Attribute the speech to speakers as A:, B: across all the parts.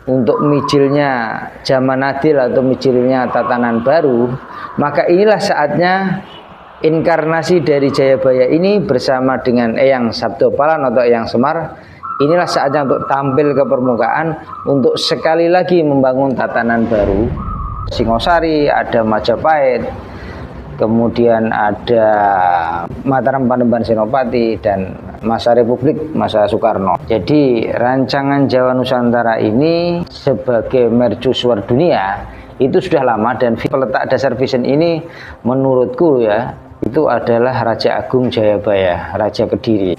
A: untuk mijilnya zaman adil atau mijilnya tatanan baru, maka inilah saatnya inkarnasi dari Jayabaya ini bersama dengan Eyang Sabdopalan atau Eyang Semar, inilah saatnya untuk tampil ke permukaan untuk sekali lagi membangun tatanan baru. Singosari, ada Majapahit, kemudian ada Mataram Panembahan Senopati, dan masa Republik, masa Soekarno. Jadi rancangan Jawa Nusantara ini sebagai mercusuar dunia itu sudah lama, dan peletak dasar vision ini menurutku ya itu adalah Raja Agung Jayabaya, Raja Kediri.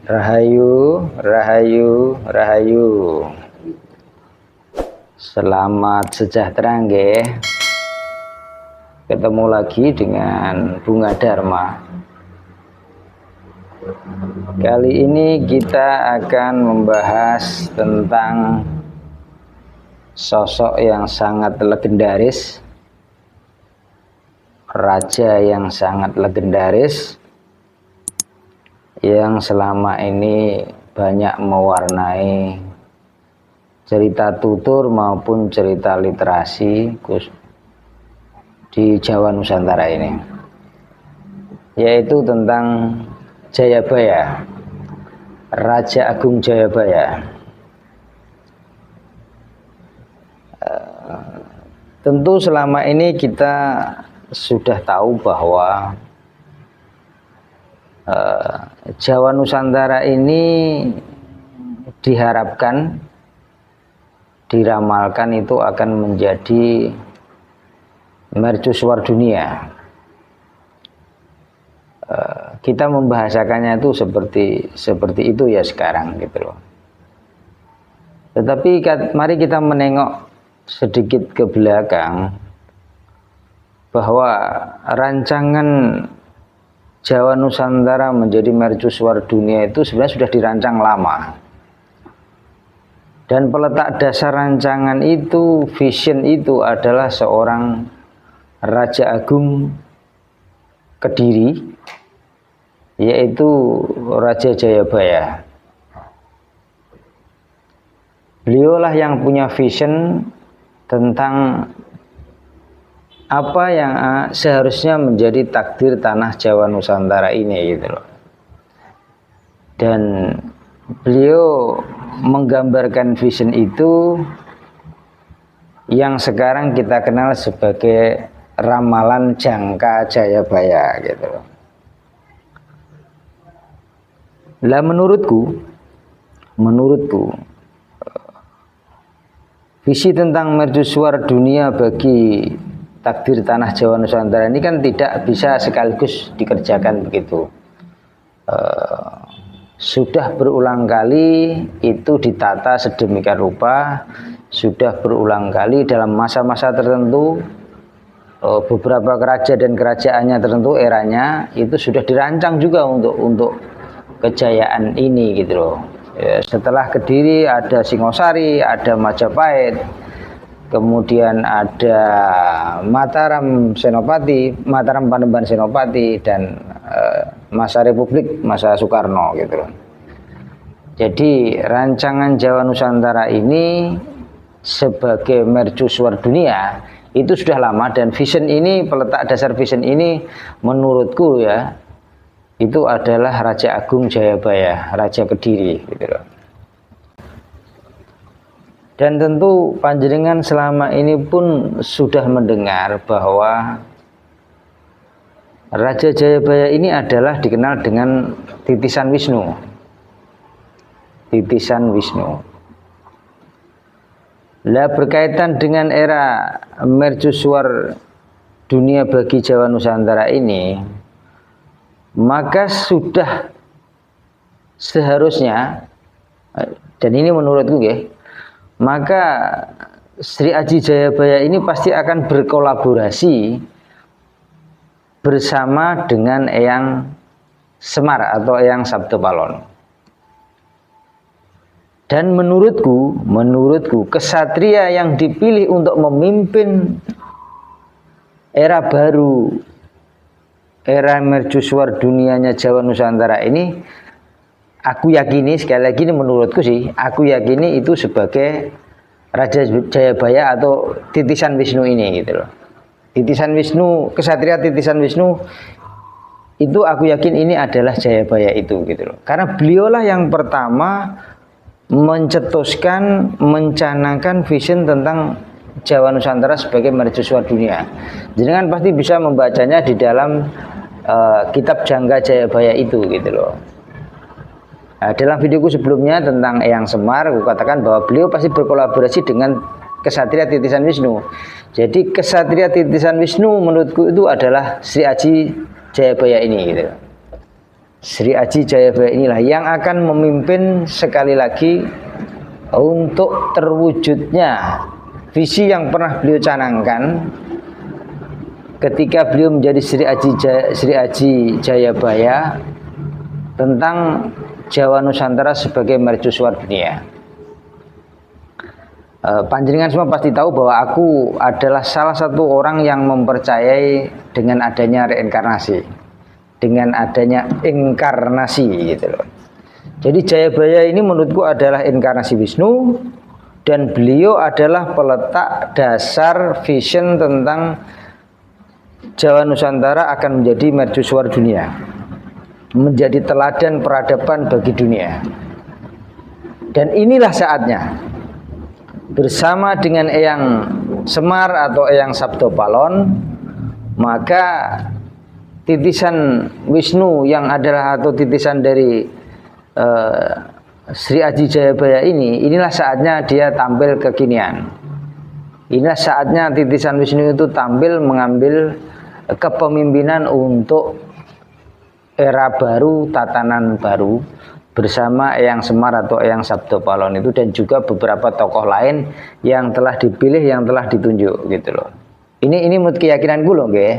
A: Rahayu, rahayu, rahayu. Selamat sejahtera nggih. Ketemu lagi dengan Bunga Dharma. Kali ini kita akan membahas tentang sosok yang sangat legendaris, raja yang sangat legendaris, yang selama ini banyak mewarnai cerita tutur maupun cerita literasi di Jawa Nusantara ini, yaitu tentang Jayabaya, Raja Agung Jayabaya. Tentu selama ini kita sudah tahu bahwa Jawa Nusantara ini diharapkan, diramalkan itu akan menjadi mercusuar dunia. Kita membahasakannya itu seperti itu ya sekarang gitu loh. Tetapi mari kita menengok sedikit ke belakang bahwa rancangan Jawa Nusantara menjadi mercusuar dunia itu sebenarnya sudah dirancang lama. Dan peletak dasar rancangan itu, vision itu adalah seorang Raja Agung Kediri, yaitu Raja Jayabaya. Beliaulah yang punya vision tentang apa yang seharusnya menjadi takdir tanah Jawa Nusantara ini gitu loh. Dan beliau menggambarkan vision itu yang sekarang kita kenal sebagai ramalan jangka Jayabaya gitu loh. Lah menurutku visi tentang mercusuar dunia bagi takdir tanah Jawa Nusantara ini kan tidak bisa sekaligus dikerjakan begitu. Sudah berulang kali itu ditata sedemikian rupa, sudah berulang kali dalam masa-masa tertentu, beberapa kerajaan dan kerajaannya tertentu eranya itu sudah dirancang juga untuk kejayaan ini gitu loh. Setelah Kediri ada Singosari, ada Majapahit, kemudian ada Mataram Senopati, Mataram Panembahan Senopati, dan masa Republik, masa Soekarno gitu loh. Jadi rancangan Jawa Nusantara ini sebagai mercusuar dunia itu sudah lama, dan vision ini, peletak dasar vision ini menurutku ya itu adalah Raja Agung Jayabaya, Raja Kediri gitu loh. Dan tentu panjenengan selama ini pun sudah mendengar bahwa Raja Jayabaya ini adalah dikenal dengan titisan Wisnu. Titisan Wisnu. Lah berkaitan dengan era mercusuar dunia bagi Jawa Nusantara ini, maka sudah seharusnya, dan ini menurutku ya, maka Sri Aji Jayabaya ini pasti akan berkolaborasi bersama dengan Eyang Semar atau Eyang Sabdopalon. Dan menurutku kesatria yang dipilih untuk memimpin era baru, era mercusuar dunianya Jawa Nusantara ini, aku yakini, sekali lagi ini menurutku sih, aku yakini itu sebagai Raja Jayabaya atau titisan Wisnu ini gitu loh. Titisan Wisnu, kesatria titisan Wisnu itu aku yakin ini adalah Jayabaya itu gitu loh. Karena beliaulah yang pertama mencetuskan, mencanangkan vision tentang Jawa Nusantara sebagai mercusuar dunia. Jadi kan pasti bisa membacanya di dalam kitab Jangka Jayabaya itu gitu loh. Nah, dalam videoku sebelumnya tentang Eyang Semar, aku katakan bahwa beliau pasti berkolaborasi dengan kesatria titisan Wisnu. Jadi kesatria titisan Wisnu menurutku itu adalah Sri Aji Jayabaya ini gitu. Sri Aji Jayabaya inilah yang akan memimpin sekali lagi untuk terwujudnya visi yang pernah beliau canangkan ketika beliau menjadi Sri Aji Jayabaya tentang Jawa Nusantara sebagai mercusuar dunia. Panjenengan semua pasti tahu bahwa aku adalah salah satu orang yang mempercayai dengan adanya reinkarnasi, dengan adanya inkarnasi gitu loh. Jadi Jayabaya ini menurutku adalah inkarnasi Wisnu, dan beliau adalah peletak dasar vision tentang Jawa Nusantara akan menjadi mercusuar dunia, menjadi teladan peradaban bagi dunia. Dan inilah saatnya bersama dengan Eyang Semar atau Eyang Sabdopalon, maka titisan Wisnu yang adalah atau titisan dari Sri Aji Jayabaya ini, inilah saatnya dia tampil kekinian. Inilah saatnya titisan Wisnu itu tampil mengambil kepemimpinan untuk era baru, tatanan baru bersama Eyang Semar atau Eyang Sabdopalon itu, dan juga beberapa tokoh lain yang telah dipilih, yang telah ditunjuk gitu loh. Ini menurut keyakinanku loh, nggih.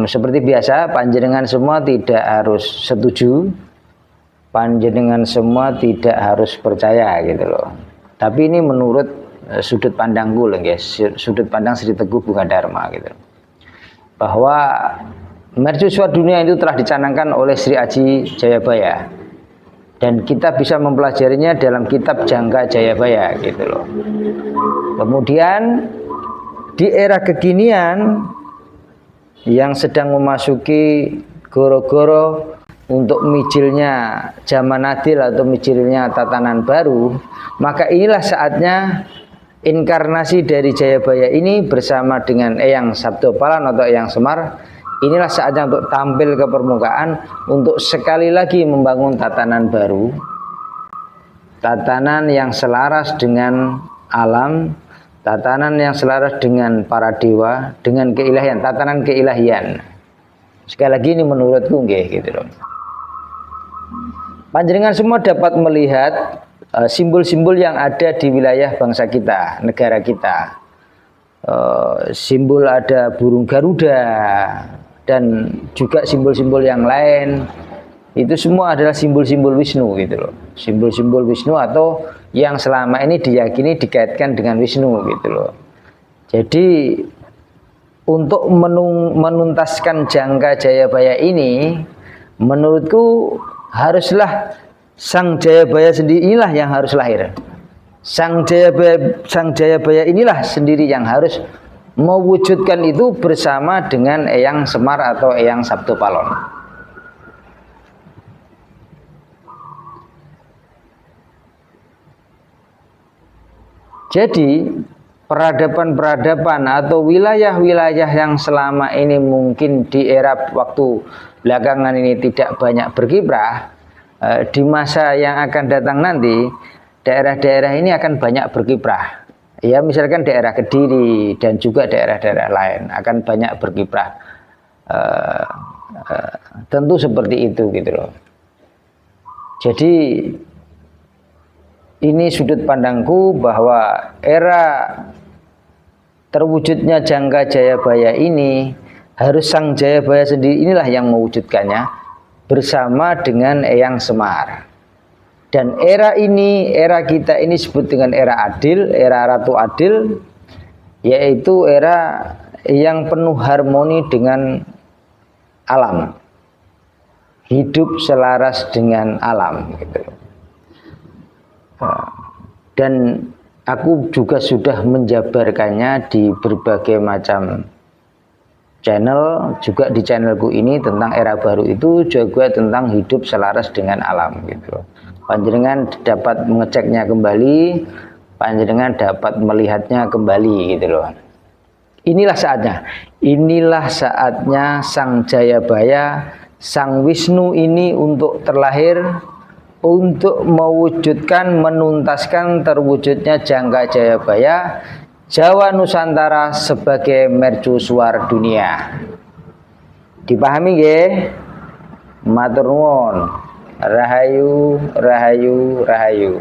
A: Seperti biasa, panjenengan semua tidak harus setuju, panjenengan semua tidak harus percaya gitu loh. Tapi ini menurut sudut pandangku loh, guys, sudut pandang Sri Teguh Bungadharma gitu. Bahwa mercusuar dunia itu telah dicanangkan oleh Sri Aji Jayabaya, dan kita bisa mempelajarinya dalam kitab Jangka Jayabaya gitu loh. Kemudian di era kekinian yang sedang memasuki goro-goro untuk mijilnya zaman adil atau mijilnya tatanan baru, maka inilah saatnya inkarnasi dari Jayabaya ini bersama dengan Eyang Sabdopalon atau Eyang Semar, inilah saatnya untuk tampil ke permukaan untuk sekali lagi membangun tatanan baru, tatanan yang selaras dengan alam, tatanan yang selaras dengan para dewa, dengan keilahian, tatanan keilahian. Sekali lagi ini menurutku nggih gitu loh. Panjenengan semua dapat melihat simbol-simbol yang ada di wilayah bangsa kita, negara kita. Simbol ada burung Garuda dan juga simbol-simbol yang lain. Itu semua adalah simbol-simbol Wisnu gitu loh. Simbol-simbol Wisnu atau yang selama ini diyakini dikaitkan dengan Wisnu gitu loh. Jadi untuk menuntaskan Jangka Jayabaya ini, menurutku haruslah Sang Jayabaya sendiri inilah yang harus lahir. Sang Jayabaya inilah sendiri yang harus mewujudkan itu bersama dengan Eyang Semar atau Eyang Sabdopalon. Jadi peradaban-peradaban atau wilayah-wilayah yang selama ini mungkin di era waktu belakangan ini tidak banyak berkiprah, di masa yang akan datang nanti daerah-daerah ini akan banyak berkiprah. Ya, misalkan daerah Kediri dan juga daerah-daerah lain akan banyak berkiprah. Tentu seperti itu gitu loh. Jadi ini sudut pandangku bahwa era terwujudnya Jangka Jayabaya ini harus Sang Jayabaya sendiri inilah yang mewujudkannya bersama dengan Eyang Semar. Dan era ini, era kita ini disebut dengan era adil, era Ratu Adil, yaitu era yang penuh harmoni dengan alam, hidup selaras dengan alam gitu. Dan aku juga sudah menjabarkannya di berbagai macam channel, juga di channelku ini tentang era baru itu juga tentang hidup selaras dengan alam gitu. Panjenengan dapat mengeceknya kembali, panjenengan dapat melihatnya kembali gitu loh. Inilah saatnya Sang Jayabaya, Sang Wisnu ini untuk terlahir, untuk mewujudkan, menuntaskan terwujudnya Jangka Jayabaya, Jawa Nusantara sebagai mercusuar dunia. Dipahami nggih? Matur nuwun. Rahayu, rahayu, rahayu.